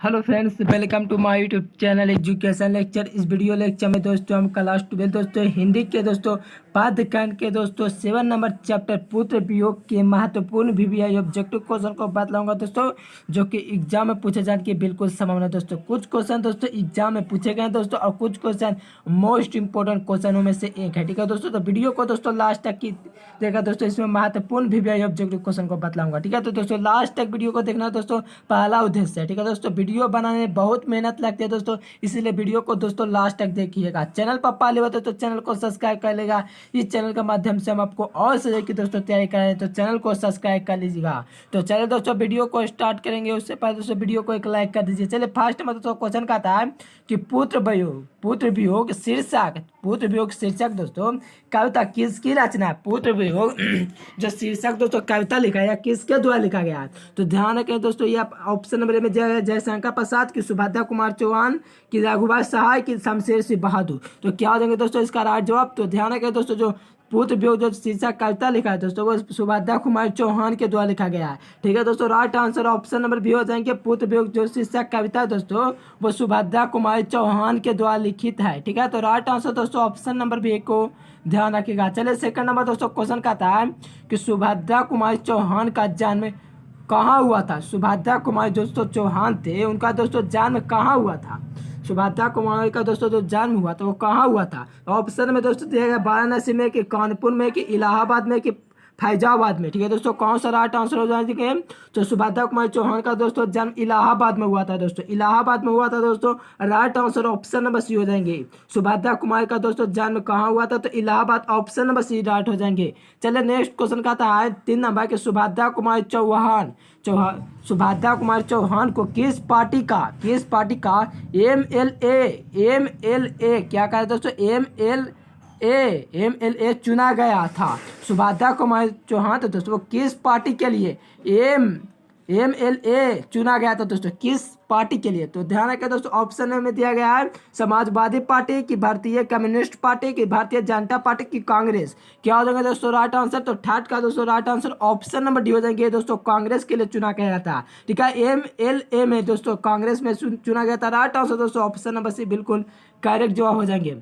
Hello friends, welcome to my YouTube channel education lecture. इस video lecture में दोस्तों हम क्लास 12 दोस्तों हिंदी के दोस्तों पाठ्यक्रम के दोस्तों 7 नंबर चैप्टर पुत्र वियोग के महत्वपूर्ण वीवीआई ऑब्जेक्टिव क्वेश्चन को बताऊंगा दोस्तों, जो कि एग्जाम में पूछे जाने की बिल्कुल संभावना है दोस्तों। कुछ क्वेश्चन दोस्तों एग्जाम में पूछे गए दोस्तों और कुछ क्वेश्चन मोस्ट इंपोर्टेंट क्वेश्चनों में से एक है। ठीक है दोस्तों, तो वीडियो को दोस्तों लास्ट तक की देखा दोस्तों, इसमें महत्वपूर्ण वीवीआई ऑब्जेक्टिव क्वेश्चन को बताऊंगा। ठीक है, तो दोस्तों लास्ट तक वीडियो को देखना दोस्तों पहला उद्देश्य है। ठीक है दोस्तों, वीडियो बनाने में बहुत मेहनत लगती है दोस्तों, इसीलिए वीडियो को दोस्तों लास्ट तक देखिएगा। चैनल पर पहले बार तो चैनल को सब्सक्राइब कर लेगा। इस चैनल के माध्यम से हम आपको और से की दोस्तों तैयारी कराएं, तो चैनल को सब्सक्राइब कर लीजिएगा। तो चलिए दोस्तों वीडियो को स्टार्ट करेंगे, उससे पहले दोस्तों वीडियो को एक लाइक कर दीजिए। चलिए फर्स्ट में दोस्तों क्वेश्चन का था कि पुत्र वियोग शीर्षक दोस्तों कविता किसकी रचना है। पुत्र वियोग जो शीर्षक दोस्तों कविता लिखा है या किसके द्वारा लिखा गया है, तो ध्यान रखें दोस्तों, ये ऑप्शन नंबर में जयशंकर प्रसाद की, सुभद्रा कुमार चौहान की, रघुवर सहाय की, शमशेर सिंह बहादुर। तो क्या हो जाएंगे दोस्तों इसका राइट जवाब। तो ध्यान रखें दोस्तों, जो पुत्र वियोग जो शीर्षक कविता लिखा है दोस्तों वो सुभद्रा कुमार चौहान के द्वारा लिखा गया है। ठीक है दोस्तों, right answer option number B हो जाएंगे। पुत्र वियोग जो शीर्षक कविता है दोस्तों वो सुभद्रा कुमार चौहान के द्वारा लिखित है। ठीक है, तो राइट आंसर दोस्तों ऑप्शन नंबर बी को ध्यान रखिएगा। चलिए सेकंड नंबर दोस्तों क्वेश्चन का था कि सुभद्रा कुमार चौहान का जन्म कहाँ हुआ था। सुभद्रा कुमार दोस्तों चौहान थे, उनका दोस्तों जन्म कहाँ हुआ था। सुभद्रा कुमार का दोस्तों जो जन्म हुआ था वो कहाँ हुआ था। ऑप्शन में दोस्तों दिया गया वाराणसी में, कि कानपुर में, कि इलाहाबाद में, कि फैजाबाद में। ठीक है दोस्तों, कौन सा राइट आंसर हो जाएगा। तो सुभद्रा कुमार चौहान का दोस्तों जन्म इलाहाबाद में हुआ था दोस्तों, इलाहाबाद में हुआ था दोस्तों। Right answer option number C हो जाएंगे। सुभद्रा कुमार का दोस्तों जन्म कहाँ हुआ था, तो Allahabad, option number C right हो जाएंगे। चलिए नेक्स्ट क्वेश्चन का था 3 नंबर के सुभद्रा कुमार सुभद्रा कुमार चौहान को किस पार्टी का एमएलए क्या कहा दोस्तों, एमएलए चुना गया था। सुभद्रा कुमार चौहान तो दोस्तों किस पार्टी के लिए एमएलए चुना गया था दोस्तों, किस पार्टी के लिए। तो ध्यान रखें दोस्तों, ऑप्शन में दिया गया है समाजवादी पार्टी की, भारतीय कम्युनिस्ट पार्टी की, भारतीय जनता पार्टी की, कांग्रेस। क्या हो जाएगा दोस्तों राइट आंसर। तो थर्ड का दोस्तों right answer option number D हो जाएंगे दोस्तों, कांग्रेस के लिए चुना गया था। ठीक है, एमएलए में दोस्तों कांग्रेस में चुना गया था। राइट आंसर दोस्तों ऑप्शन नंबर सी बिल्कुल करेक्ट जवाब हो जाएंगे।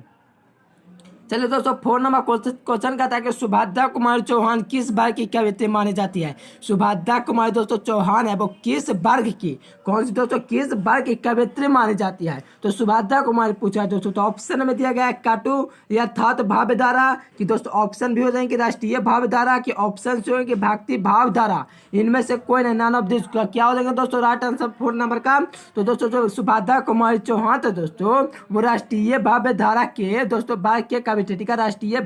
चलिए दोस्तों 4 नंबर क्वेश्चन का था कि सुभद्रा कुमार चौहान किस वर्ग की कवियत्री मानी जाती है। सुभद्रा कुमार दोस्तों चौहान है वो किस वर्ग की, कौन सी दोस्तों किस वर्ग की कवियत्री मानी जाती है। तो सुभद्रा कुमार पूछा है दोस्तों, तो ऑप्शन में दिया गया है काटू यथार्थ भावधारा की दोस्तों, ऑप्शन भी हो जाएंगे राष्ट्रीय भावधारा की, ऑप्शन से होंगे भक्ति भावधारा। इनमें से कोई नहीं, नन ऑफ दिस। क्या हो जाएगा दोस्तों राइट आंसर 4 नंबर का। तो दोस्तों जो सुभद्रा कुमार चौहान थे दोस्तों वो राष्ट्रीय भावधारा के दोस्तों वर्ग के कवि थे। ठीक है, राष्ट्रीय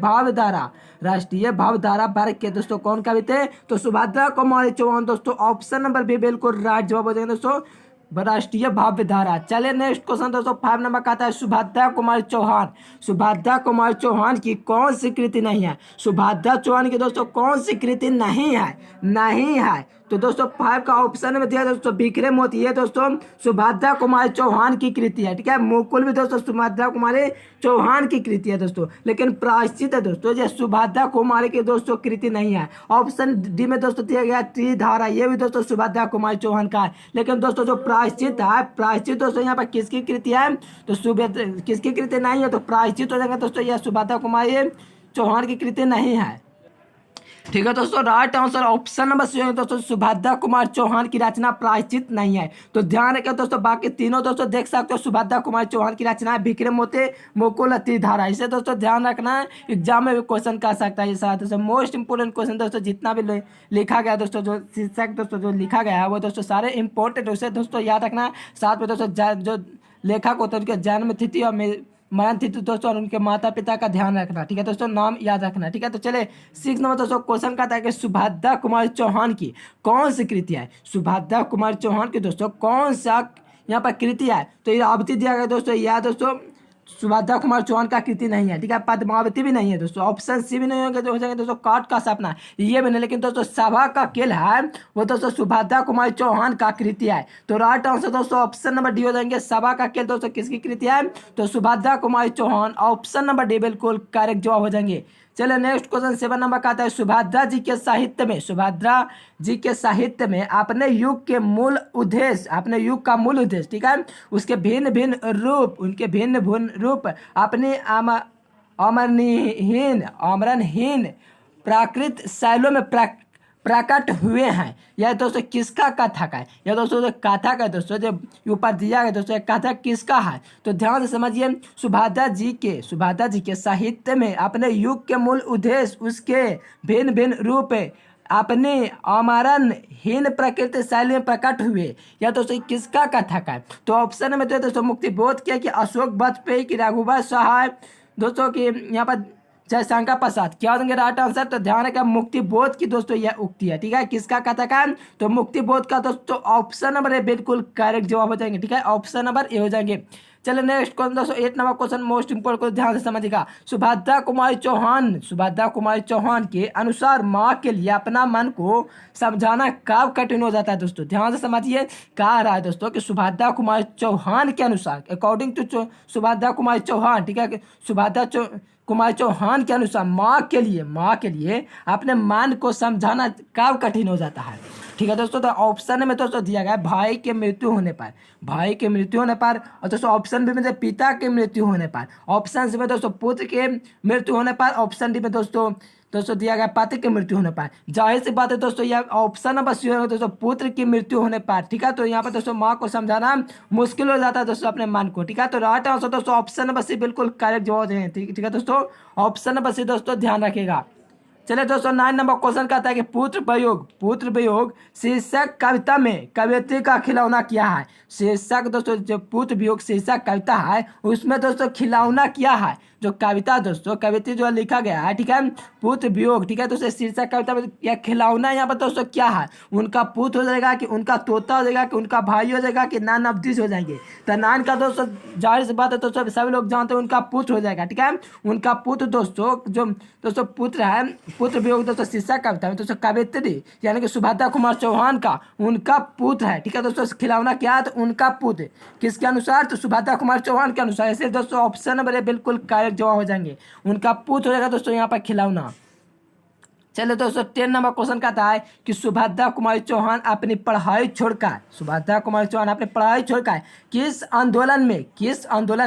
भावधारा वर्ग के दोस्तों कौन कवि थे, तो सुभद्रा कुमार चौहान दोस्तों, ऑप्शन नंबर बी बिल्कुल राइट जवाब हो जाएगा दोस्तों, राष्ट्रीय भावधारा। चलिए नेक्स्ट क्वेश्चन दोस्तों 5 नंबर का आता है सुभद्रा कुमार चौहान की कौन सी कृति नहीं है। सुभद्रा चौहान की दोस्तों कौन सी कृति नहीं है। तो दोस्तों 5 का ऑप्शन में दिया दोस्तों बिखरे मोती, ये दोस्तों सुभद्रा कुमार चौहान की कृति है। ठीक है, मुकुल भी दोस्तों सुभद्रा कुमारी चौहान की कृति है दोस्तों, लेकिन प्रायश्चित है दोस्तों ये सुभद्रा कुमारी की दोस्तों कृति नहीं है। ऑप्शन डी में दोस्तों दिया गया त्रिधारा, ये भी दोस्तों सुभद्रा कुमार चौहान का है, लेकिन दोस्तों जो प्रायश्चित दोस्तों यहाँ पर किसकी कृति है, तो किसकी कृति नहीं है, तो प्रायश्चित हो जाएगा दोस्तों, यह सुभद्रा कुमारी चौहान की कृति नहीं है। ठीक है दोस्तों, right answer option number C है दोस्तों, सुभद्रा कुमार चौहान की रचना प्रायश्चित नहीं है। तो ध्यान रखें दोस्तों, बाकी तीनों दोस्तों देख सकते हो सुभद्रा कुमार चौहान की रचना है विक्रम मोती मुकुल त्रिधारा। इसे दोस्तों ध्यान रखना है, एग्जाम में भी क्वेश्चन कर सकता है। ये सारा दोस्तों मोस्ट इंपोर्टेंट क्वेश्चन दोस्तों जितना भी लिखा गया दोस्तों, जो शीर्षक दोस्तों जो लिखा गया है वो दोस्तों सारे इंपॉर्टेंट, उसे दोस्तों याद रखना है। साथ में दोस्तों जो लेखक होते हैं उनके जन्म तिथि और मरण तिथि दोस्तों और उनके माता पिता का ध्यान रखना। ठीक है दोस्तों, नाम याद रखना। ठीक है, तो चले 6 नंबर दोस्तों क्वेश्चन का था कि सुभद्रा कुमार चौहान की कौन सी कृति है। सुभद्रा कुमार चौहान की दोस्तों कौन सा यहाँ पर कृति है, तो इरावती दिया गया दोस्तों, यह दोस्तों सुभद्रा कुमार चौहान का कृति नहीं है। ठीक है, पद्मावती भी नहीं है दोस्तों, ऑप्शन सी भी नहीं होंगे, तो हो जाएंगे दोस्तों काट का सपना, ये भी नहीं। लेकिन दोस्तों सभा का खेल है वो दोस्तों सुभद्रा कुमार चौहान का कृति है। तो राइट आंसर दोस्तों ऑप्शन नंबर डी हो जाएंगे, सभा का खेल दोस्तों किसकी कृति है, तो Subhadra Kumar Chauhan, option number D बिल्कुल करेक्ट जवाब हो जाएंगे। चलिए नेक्स्ट क्वेश्चन 7 नंबर का आता है, सुभद्रा जी के साहित्य में, सुभद्रा जी के साहित्य में अपने युग के मूल उद्देश्य, अपने युग का मूल उद्देश्य, ठीक है, उसके भिन्न भिन्न रूप, उनके भिन्न भिन्न रूप अपने आमरणहीन प्राकृत शैलों में प्रकट हुए हैं। यह दोस्तों किसका कथक है? यह दोस्तों जो कथक है दोस्तों, जो ऊपर दिया गया दोस्तों, कथक किसका है? तो ध्यान से समझिए, सुभद्रा जी के साहित्य में अपने युग के मूल उद्देश्य, उसके भिन्न भिन्न रूप अपने आमरणहीन प्रकृति शैली में प्रकट हुए। यह दोस्तों किसका कथक है? तो ऑप्शन में तो दोस्तों मुक्तिबोध किया कि अशोक वाजपेयी की, रघुवर सहाय दोस्तों की, यहाँ पर जयशंकर प्रसाद। क्या देंगे राइट आंसर? तो ध्यान रखिए मुक्तिबोध की दोस्तों यह उक्ति है, ठीक है। किसका कथक है? तो मुक्तिबोध का दोस्तों ऑप्शन नंबर ए बिल्कुल करेक्ट जवाब हो जाएंगे, ठीक है, ऑप्शन नंबर ए हो जाएंगे। चलिए नेक्स्ट क्वेश्चन दोस्तों 8 नंबर क्वेश्चन मोस्ट इंपोर्टेंट को ध्यान से समझिएगा। सुभद्रा कुमारी चौहान के अनुसार माँ के लिए अपना मन को समझाना कब कठिन हो जाता है? दोस्तों ध्यान से समझिए, कह रहा है दोस्तों कि सुभद्रा कुमारी चौहान के अनुसार, अकॉर्डिंग टू सुभद्रा कुमारी चौहान, ठीक है, कुमारी चौहान के अनुसार माँ के लिए अपने मन को समझाना कब कठिन हो जाता है? ठीक है दोस्तों, तो ऑप्शन में दोस्तों दिया गया है भाई के मृत्यु होने पर, और दोस्तों ऑप्शन बी में पिता के मृत्यु होने पर, ऑप्शन सी में दोस्तों पुत्र के मृत्यु होने पर, ऑप्शन डी में दोस्तों दिया गया पति की मृत्यु होने पर। जाहिर सी बात है दोस्तों, यह ऑप्शन नंबर सी होगा दोस्तों, पुत्र की मृत्यु होने पर, ठीक है। तो यहाँ पर दोस्तों माँ को समझाना मुश्किल हो जाता है दोस्तों अपने मन को, ठीक है। तो राइट आंसर दोस्तों ऑप्शन नंबर सी बिल्कुल करेक्ट जवाब है, ठीक है दोस्तों, ऑप्शन नंबर सी दोस्तों ध्यान रखिएगा। चलिए दोस्तों 9 नंबर क्वेश्चन का आता है कि पुत्र वियोग शीर्षक कविता में कवियत्री का खिलौना क्या है? शीर्षक दोस्तों जो पुत्र वियोग शीर्षक कविता है उसमें दोस्तों खिलौना क्या है? जो कविता दोस्तों कवित्री जो लिखा गया है, ठीक है, पुत्र वियोग, ठीक है, दोस्तों शीर्षक कविता में यह खिलौना यहाँ पर दोस्तों क्या है? उनका पुत्र हो जाएगा कि उनका तोता हो जाएगा कि उनका भाई हो जाएगा कि नान अवधि हो जाएंगे? तो नान का दोस्तों जाहिर सी बात है दोस्तों सभी लोग जानते हैं उनका पुत्र हो जाएगा, ठीक है, उनका पुत्र दोस्तों जो दोस्तों पुत्र है, पुत्र वियोग दोस्तों शीर्षक कविता में दोस्तों कवित्री यानी कि सुभद्रा कुमार चौहान का उनका पुत्र है, ठीक है दोस्तों। खिलौना क्या है? तो उनका पुत्र, किसके अनुसार? तो सुभद्रा कुमार चौहान के अनुसार। ऐसे दोस्तों ऑप्शन नंबर बिल्कुल करेक्ट जवाब हो जाएंगे, उनका पुत्र हो जाएगा दोस्तों यहाँ पर खिलौना। चलिए दोस्तों 10 नंबर क्वेश्चन का आता है कि सुभद्रा कुमारी चौहान अपनी पढ़ाई छोड़कर किस आंदोलन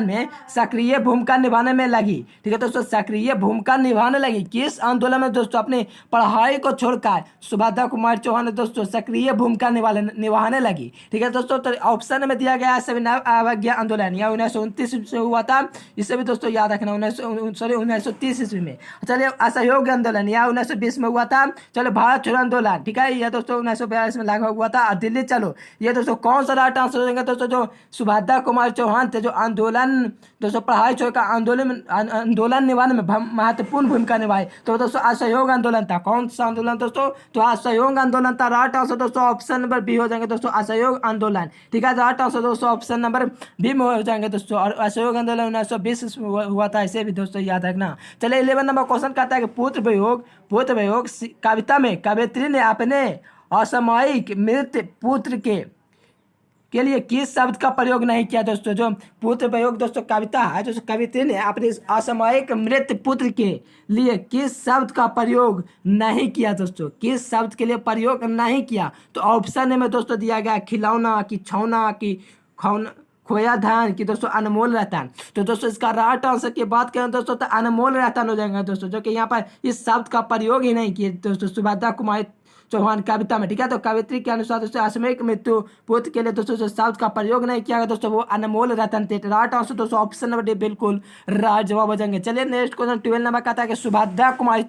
में सक्रिय भूमिका निभाने में लगी? ठीक है दोस्तों, सक्रिय भूमिका निभाने लगी। किस आंदोलन में दोस्तों अपनी पढ़ाई को छोड़कर सुभद्रा कुमारी चौहान दोस्तों सक्रिय भूमिका निभाने लगी? ठीक है दोस्तों, तो ऑप्शन में दिया गया है सविनय अवज्ञा आंदोलन, या 1929 से हुआ था, इसे भी दोस्तों याद रखना, 1930 ईस्वी में। चलिए असहयोग आंदोलन या 1920 में हुआ था। चलो भारत छोड़ो आंदोलन, ठीक है, ये दोस्तों 1942 में लागू हुआ था। दिल्ली चलो, ये दोस्तों कौन सा राइट आंसर हो जाएगा? दोस्तों जो सुभद्रा कुमार चौहान थे जो आंदोलन दोस्तों पढ़ाई छोड़कर आंदोलन निभाने में महत्वपूर्ण भूमिका निभाई, तो दोस्तों असहयोग आंदोलन था। कौन सा आंदोलन दोस्तों? तो असहयोग आंदोलन था। राइट आंसर दोस्तों ऑप्शन नंबर बी हो जाएंगे दोस्तों, असहयोग आंदोलन, ठीक है। राइट आंसर दोस्तों ऑप्शन नंबर बी में हो जाएंगे दोस्तों, और असहयोग आंदोलन 1920 हुआ था, इसे भी दोस्तों याद रखना। चलिए 11 नंबर क्वेश्चन कहता है कि पुत्र वियोग कविता में कवित्री ने अपने असामयिक मृत पुत्र के लिए किस शब्द का प्रयोग नहीं किया? दोस्तों जो पुत्र वियोग दोस्तों कविता है, जो कवित्री ने अपने असामयिक मृत पुत्र के लिए किस शब्द का प्रयोग नहीं किया? दोस्तों किस शब्द के लिए प्रयोग नहीं किया? तो ऑप्शन में दोस्तों दिया गया खिलौना की छौना की खोया धान की दोस्तों अनमोल रतन। तो दोस्तों इसका राइट आंसर की बात करें दोस्तों तो अनमोल रतन हो जाएगा दोस्तों, जो कि यहाँ पर इस शब्द का प्रयोग ही नहीं किए दोस्तों सुभद्रा कुमारी चौहान कविता में, ठीक है। तो कवित्री के अनुसार दोस्तों असामयिक मृत्यु पुत्र के लिए दोस्तों जो शब्द का प्रयोग नहीं किया गया दोस्तों वो अनमोल रतन थे। राइट आंसर दोस्तों ऑप्शन नंबर डी बिल्कुल राइट जवाब हो जाएंगे। चलिए नेक्स्ट क्वेश्चन 12 नंबर का आता है कि सुभद्रा कुमारी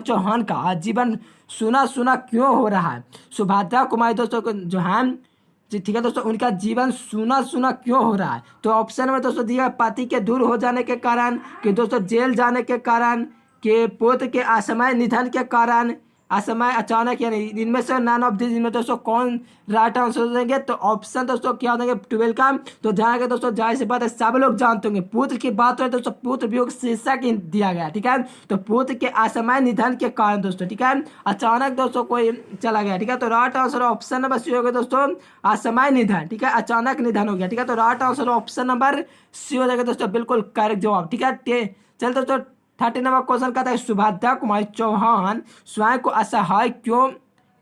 चौहान का जीवन सुना सुना क्यों हो रहा है? सुभद्रा कुमारी दोस्तों जो है जी, ठीक है दोस्तों, उनका जीवन सुना सुना क्यों हो रहा है? तो ऑप्शन में दोस्तों दिया पति के दूर हो जाने के कारण, कि दोस्तों जेल जाने के कारण, के पुत्र के असमय निधन के कारण, असमय अचानक, यानी इनमें से नन ऑफ दिस में दोस्तों कौन राइट आंसर हो जाएंगे? तो ऑप्शन दोस्तों क्या हो जाएंगे 12 का? तो ध्यान रखें दोस्तों, जाहिर सी बात है सब लोग जानते होंगे, पुत्र की बात हो दोस्तों पुत्र वियोग शीर्षक दिया गया, ठीक है। तो पुत्र के असमय निधन के कारण दोस्तों, ठीक है, अचानक दोस्तों कोई चला गया, ठीक है। तो right answer option number C हो गया दोस्तों असमय निधन, ठीक है, अचानक निधन हो गया, ठीक है। तो right answer option number C हो जाएगा दोस्तों बिल्कुल करेक्ट जवाब, ठीक है। चल दोस्तों 30 नंबर क्वेश्चन कहता है सुभद्रा कुमारी चौहान स्वयं को असहाय क्यों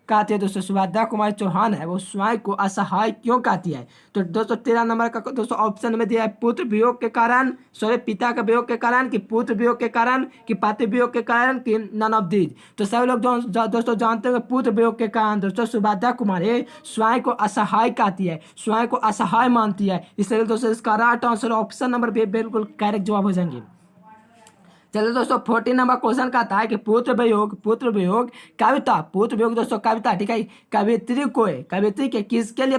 कहती है दोस्तों। सुभद्रा कुमारी चौहान है वो स्वयं को असहाय क्यों कहती है। तो दोस्तों 13 नंबर का दोस्तों ऑप्शन में दिया है पुत्र वियोग के कारण, सॉरी पिता का वियोग के कारण, कि पुत्र वियोग के कारण, कि पति वियोग के कारण, कि नन ऑफ दीज। तो सभी लोग दोस्तों जानते हैं पुत्र वियोग के कारण दोस्तों सुभद्रा कुमारी स्वयं को असहाय कहती है, स्वयं को असहाय मानती है। इसलिए दोस्तों इसका right answer option number B बिल्कुल करेक्ट जवाब हो जाएंगे। चलिए दोस्तों 14 नंबर क्वेश्चन का आता है कि पुत्र वियोग कविता, पुत्र वियोग दोस्तों कविता, ठीक है। कवित्री के किसके लिए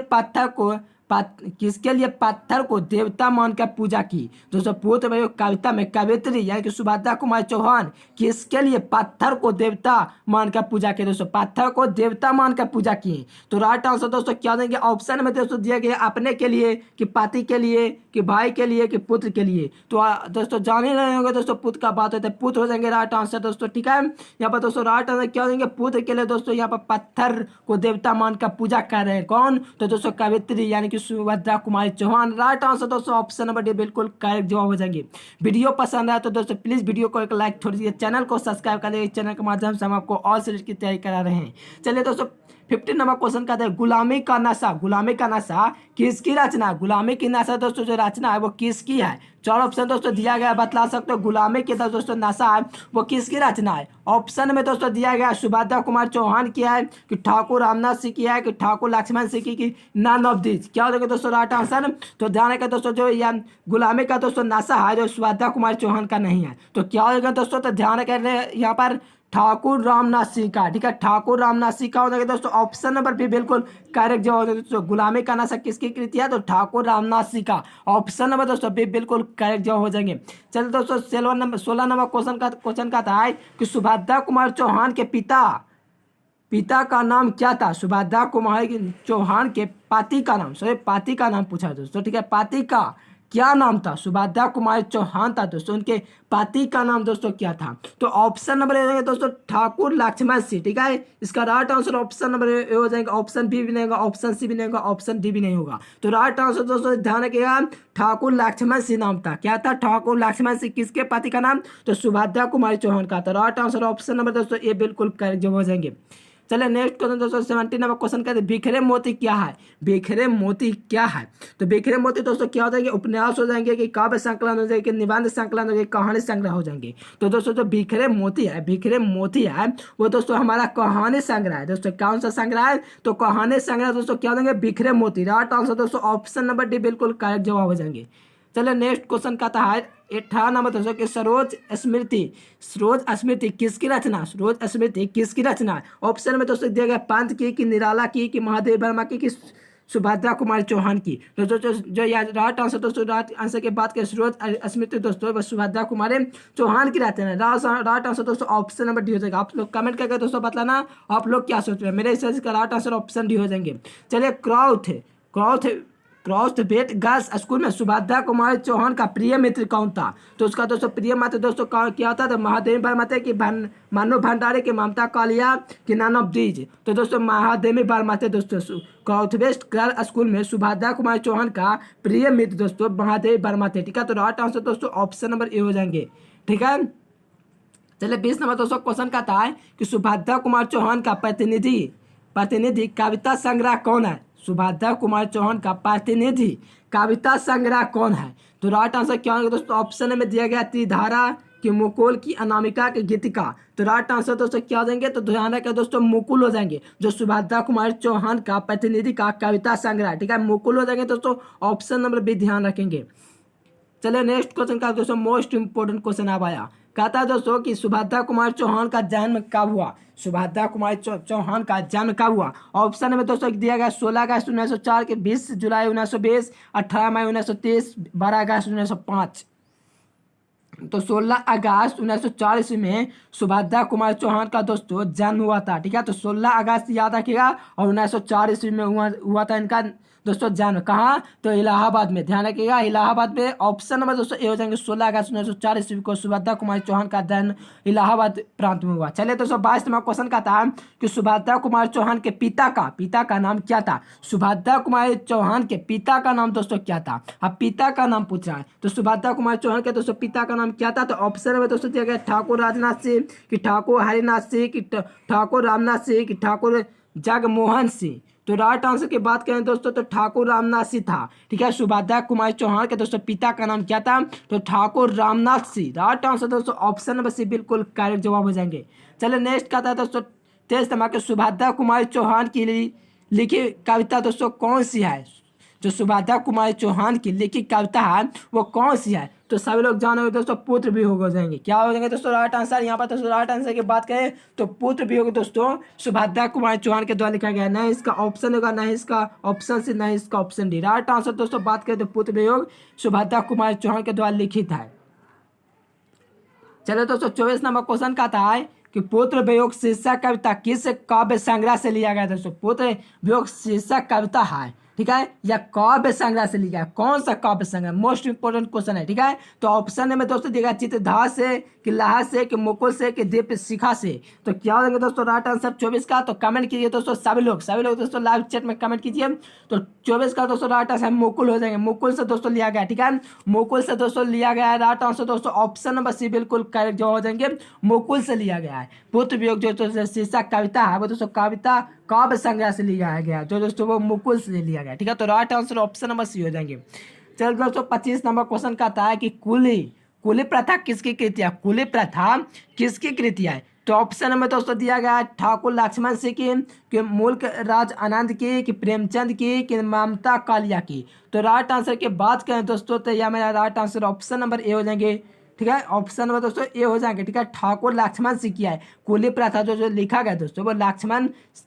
किसके लिए पत्थर को देवता मानकर पूजा की। दोस्तों पुत्र वियोग कविता में कवित्री यानी कि सुभद्रा कुमारी चौहान किसके लिए पत्थर को देवता मानकर पूजा की। दोस्तों पत्थर को देवता मानकर पूजा की। तो राइट आंसर दोस्तों क्या देंगे, ऑप्शन में दोस्तों दिया गया अपने के लिए, कि पति के लिए, कि भाई के लिए, कि पुत्र के लिए। तो दोस्तों जान ही रहे होंगे दोस्तों पुत्र का बात होता है, पुत्र हो जाएंगे राइट आंसर दोस्तों, ठीक है। यहाँ पर दोस्तों राइट आंसर क्या देंगे, पुत्र के लिए दोस्तों यहाँ पर पत्थर को देवता मानकर पूजा कर रहे हैं कौन, तो दोस्तों कवित्री यानी कि सुभद्रा कुमारी चौहान। राइट आंसर दोस्तों ऑप्शन नंबर डी बिल्कुल करेक्ट जवाब हो जाएंगे। वीडियो पसंद आया तो दोस्तों प्लीज वीडियो को एक लाइक छोड़ दीजिए, चैनल को सब्सक्राइब कर लीजिए। चैनल के माध्यम से हम आपको और सीरीज की तैयारी करा रहे हैं। चलिए दोस्तों 15 नंबर क्वेश्चन कहते हैं गुलामी का नशा किसकी रचना। गुलामी की नशा दोस्तों जो रचना है वो किसकी है। 4 ऑप्शन दोस्तों दिया गया, बतला सकते हो गुलामी की दोस्तों नशा है वो किसकी रचना है। ऑप्शन में दोस्तों दिया गया सुभद्रा कुमार चौहान की है, कि ठाकुर रामनाथ सिंह की है, कि ठाकुर लक्ष्मण सिंह की नन ऑफ दिस। क्या हो जाएगा दोस्तों राइट आंसर। तो ध्यान रखें दोस्तों जो यह गुलामी का दोस्तों नशा है जो सुभद्रा कुमार चौहान का नहीं है। तो क्या हो जाएगा दोस्तों, तो ध्यान रखें यहाँ पर ठाकुर रामनाथ सिंह का, ठीक है। ठाकुर रामनाथ सिंह का हो जाएगा दोस्तों ऑप्शन नंबर भी बिल्कुल करेक्ट जवाब दोस्तों। गुलामी का नशा किसकी कृति है, तो ठाकुर रामनाथ सिंह का। ऑप्शन नंबर दोस्तों भी बिल्कुल करेक्ट जवाब हो जाएंगे। चलिए दोस्तों 16 नंबर क्वेश्चन का था कि सुभद्रा कुमार चौहान के पिता का नाम क्या था। सुभद्रा कुमार चौहान के पति का नाम, सॉरी पति का नाम पूछा दोस्तों, ठीक है। पति का क्या नाम था, सुभद्रा कुमार चौहान था दोस्तों, उनके पति का नाम दोस्तों क्या था। तो ऑप्शन नंबर ए दोस्तों ठाकुर लक्ष्मण सिंह, ठीक है। इसका right answer option number A हो जाएगा। ऑप्शन बी भी नहीं होगा, ऑप्शन सी भी नहीं होगा, ऑप्शन डी भी नहीं होगा। तो राइट आंसर दोस्तों ध्यान रखिएगा ठाकुर लक्ष्मण सिंह नाम था। क्या था, ठाकुर लक्ष्मण सिंह। किसके पति का नाम, तो सुभद्रा कुमारी चौहान का था। राइट आंसर ऑप्शन नंबर दोस्तों ए बिल्कुल करेक्ट जवाब हो जाएंगे। चलिए नेक्स्ट क्वेश्चन दोस्तों 17 नंबर क्वेश्चन कहते हैं बिखरे मोती क्या है। बिखरे मोती क्या है, तो बिखरे मोती दोस्तों क्या हो जाएंगे, उपन्यास हो जाएंगे, कि काव्य संकलन हो जाएंगे, कि निबंध संकलन हो जाएंगे, कहानी संग्रह हो जाएंगे। तो दोस्तों जो बिखरे मोती है वो दोस्तों हमारा कहानी संग्रह है दोस्तों। कौन सा संग्रह है, तो कहानी संग्रह दोस्तों क्या हो जाएंगे, बिखरे मोती। राइट आंसर दोस्तों ऑप्शन नंबर डी बिल्कुल करेक्ट जवाब हो जाएंगे। चलिए नेक्स्ट क्वेश्चन कहता है 18 नंबर दोस्तों कि सरोज स्मृति किसकी रचना, सरोज स्मृति किसकी रचना। ऑप्शन में दोस्तों दिया गया पंत की, कि निराला की, कि महादेव वर्मा की, कि सुभद्रा कुमारी चौहान की। दोस्तों जो राइट आंसर दोस्तों राइट आंसर की बात करें सरोज स्मृति दोस्तों वह सुभद्रा कुमारी चौहान की रचना है। राइट आंसर दोस्तों ऑप्शन नंबर डी हो जाएगा। आप लोग कमेंट करके दोस्तों बताना आप लोग क्या सोच रहे हैं। मेरे हिसाब से राइट आंसर ऑप्शन डी हो जाएंगे। चलिए क्रॉस बेट गर्ल्स स्कूल में सुभद्रा कुमारी चौहान का प्रिय मित्र कौन था। तो उसका दोस्तों प्रिय मित्र दोस्तों क्या था, तो महादेवी वर्मा थे, कि मानो भंडारी, की ममता कालिया, कि नन ऑफ दीज। तो दोस्तों महादेवी वर्मा थे दोस्तों। क्रॉस बेस्ट गर्ल स्कूल में सुभद्रा कुमारी चौहान का प्रिय मित्र दोस्तों महादेवी वर्मा थे, ठीक है। तो राइट आंसर दोस्तों ऑप्शन नंबर ए हो जाएंगे, ठीक है। चलिए 20 नंबर दोस्तों क्वेश्चन का था कि सुभद्रा कुमारी चौहान का प्रतिनिधि कविता संग्रह कौन है। सुभद्रा कुमार चौहान का प्रतिनिधि कविता संग्रह कौन है। तो राइट आंसर क्या होगा दोस्तों, ऑप्शन में दिया गया त्रिधारा, कि मुकुल, की अनामिका, की गीतिका। तो राइट आंसर दोस्तों क्या हो जाएंगे, तो ध्यान रखें दोस्तों मुकुल हो जाएंगे, जो सुभद्रा कुमार चौहान का प्रतिनिधि का कविता संग्रह, ठीक है, मुकुल हो जाएंगे दोस्तों। ऑप्शन नंबर भी ध्यान रखेंगे। चलिए नेक्स्ट क्वेश्चन का दोस्तों मोस्ट इंपोर्टेंट क्वेश्चन अब आया। कहता है दोस्तों कि सुभद्रा कुमार चौहान का जन्म कब हुआ। सुभद्रा कुमार चौहान का जन्म कब हुआ। ऑप्शन में दोस्तों दिया गया 16 अगस्त 1904, के 20 जुलाई 1920, 18 मई 1930, 12 अगस्त 1905। तो 16 अगस्त 1904 ईस्वी में सुभद्रा कुमार चौहान का दोस्तों जन्म हुआ था, ठीक है। तो 16 अगस्त याद रखिएगा, और 1904 ईस्वी में हुआ था इनका दोस्तों जन्म। कहाँ, तो इलाहाबाद में। ध्यान रखिएगा इलाहाबाद में। ऑप्शन नंबर दोस्तों ए हो जाएंगे 16 अगस्त 1904 ईस्वी को सुभद्रा कुमारी चौहान का जन्म इलाहाबाद प्रांत में हुआ। चलिए दोस्तों 22 नंबर क्वेश्चन का था कि सुभद्रा कुमार चौहान के पिता का नाम क्या था। सुभद्रा कुमारी चौहान के पिता का नाम दोस्तों क्या था। अब पिता का नाम पूछ रहा है, तो सुभद्रा कुमार चौहान के दोस्तों पिता का नाम नाम क्या था? तो ऑप्शन में दोस्तों दिया गया ठाकुर राजनाथ सिंह, कि ठाकुर हरिनाथ सिंह, कि ठाकुर रामनाथ सिंह, कि ठाकुर जगमोहन सिंह। तो राइट आंसर की बात करें दोस्तों तो ठाकुर रामनाथ सिंह था। ठीक है, सुभद्रा कुमारी चौहान के दोस्तों पिता का नाम क्या था? तो ठाकुर रामनाथ सिंह। राइट आंसर दोस्तों ऑप्शन नंबर सी बिल्कुल करेक्ट जवाब हो जाएंगे। चलिए नेक्स्ट का था दोस्तों 23 नंबर के सुभद्रा कुमारी चौहान की लिखी कविता दोस्तों कौन सी है? जो सुभद्रा कुमारी चौहान की लिखी कविता है वो कौन सी है? तो सभी लोग जानेंगे दोस्तों पुत्र वियोग हो जाएंगे। क्या हो जाएंगे दोस्तों राइट आंसर? यहाँ पर दोस्तों राइट आंसर की बात करें तो पुत्र वियोग दोस्तों सुभद्रा कुमारी चौहान के द्वारा लिखा गया। नहीं इसका ऑप्शन होगा, नहीं इसका ऑप्शन सी, नहीं इसका ऑप्शन डी। राइट आंसर दोस्तों बात करें तो पुत्र वियोग सुभद्रा कुमारी चौहान के द्वारा लिखित है। चलो दोस्तों 24 नंबर क्वेश्चन का था है कि पुत्र वियोग शीर्षक कविता किस काव्य संग्रह से लिया गया? दोस्तों पुत्र वियोग शीर्षक कविता है, ठीक है, या काव्य संग्रह से लिया है? कौन सा काव्य संग्रह? मोस्ट इंपोर्टेंट क्वेश्चन है। ठीक है, तो ऑप्शन में दोस्तों दिया चित्रधार से, कि लाह से, कि मुकुल से, कि दीप शिखा से। तो क्या हो जाएंगे दोस्तों राइट आंसर 24 का? तो कमेंट कीजिए दोस्तों सभी लोग दोस्तों लाइव चैट में कमेंट कीजिए। तो 24 का दोस्तों राइट आंसर मुकुल हो जाएंगे। मुकुल से दोस्तों लिया गया। ठीक है, मुकुल से दोस्तों लिया गया है। राइट आंसर दोस्तों ऑप्शन नंबर सी बिल्कुल करेक्ट जो हो जाएंगे, मुकुल से लिया गया है। पुत्र वियोग जो दोस्तों शीर्षक कविता है वो दोस्तों कविता काव्य संग्रह से लिया गया, जो दोस्तों वो मुकुल से लिया गया। ठीक है, तो right answer option number C हो जाएंगे। चलो दोस्तों 25 नंबर क्वेश्चन का था कि कुली प्रथा किसकी कृति है? कुली प्रथा किसकी कृति है? तो ऑप्शन में दोस्तों दिया गया ठाकुर लक्ष्मण सिंह की, कि मुल्क राज आनंद की, कि प्रेमचंद की, कि ममता कालिया की। तो राइट आंसर की बात करें दोस्तों तो यह मेरा right answer option number A हो जाएंगे। ठीक है, ऑप्शन नंबर दोस्तों ए हो जाएंगे। ठीक है, ठाकुर लक्ष्मण सिंह किया है। कुली प्रथा जो लिखा गया दोस्तों वो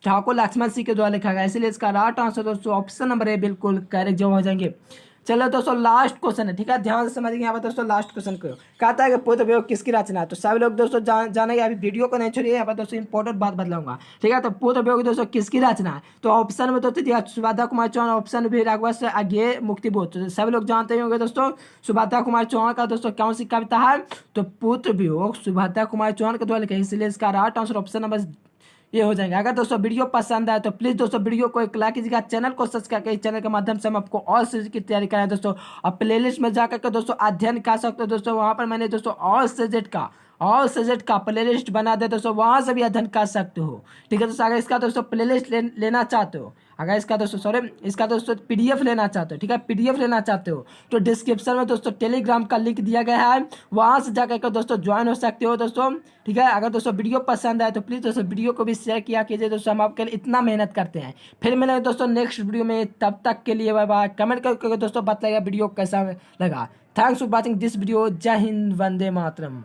ठाकुर लक्ष्मण सिंह के द्वारा लिखा गया, इसलिए इसका राइट आंसर दोस्तों ऑप्शन नंबर ए बिल्कुल करेक्ट जवाब हो जाएंगे। चलो दोस्तों लास्ट क्वेश्चन है। ठीक है, ध्यान से समझिए यहाँ पर दोस्तों लास्ट क्वेश्चन को कहता है कि पुत्र वियोग किसकी रचना है? तो सभी लोग दोस्तों जानेंगे। अभी वीडियो को नहीं छोड़िए, यहाँ पर दोस्तों इंपॉर्टेंट बात बतलाऊंगा। ठीक है, तो पुत्र वियोग दोस्तों किसकी रचना है? तो ऑप्शन में दोस्तों दिया सुभद्रा कुमारी चौहान, ऑप्शन भी राघव से आगे मुक्तिबोध। तो सभी लोग जानते ही होंगे दोस्तों सुभद्रा कुमारी चौहान का दोस्तों कौन सी कविता है? तो पुत्र वियोग सुभद्रा कुमारी चौहान के द्वारा लिखा है, इसलिए इसका राइट आंसर ऑप्शन नंबर ये हो जाएंगे। अगर दोस्तों वीडियो पसंद आए तो प्लीज़ दोस्तों वीडियो को एक लाइक कीजिएगा, चैनल को सब्सक्राइब करिए। चैनल के माध्यम से हम आपको और चीज़ की तैयारी कराएं दोस्तों। और प्लेलिस्ट में जाकर के दोस्तों अध्ययन कर सकते हो दोस्तों। वहाँ पर मैंने दोस्तों ऑल सब्जेक्ट का प्लेलिस्ट बना दे दोस्तों, वहाँ से भी अध्ययन कर सकते हो। ठीक है दोस्तों, अगर इसका दोस्तों प्लेलिस्ट लेना चाहते हो, अगर इसका दोस्तों पीडीएफ लेना चाहते हो, ठीक है, पीडीएफ लेना चाहते हो तो डिस्क्रिप्शन में दोस्तों टेलीग्राम का लिंक दिया गया है, वहाँ से जाकर के दोस्तों ज्वाइन हो सकते हो दोस्तों। ठीक है, अगर दोस्तों वीडियो पसंद आए तो प्लीज़ दोस्तों वीडियो को भी शेयर किया कीजिए दोस्तों। हम आपके लिए इतना मेहनत करते हैं। फिर मिलेंगे दोस्तों नेक्स्ट वीडियो में, तब तक के लिए बाय बाय। कमेंट करके दोस्तों बताइएगा वीडियो कैसा लगा। Thanks for watching this video. जय हिंद, वंदे मातरम।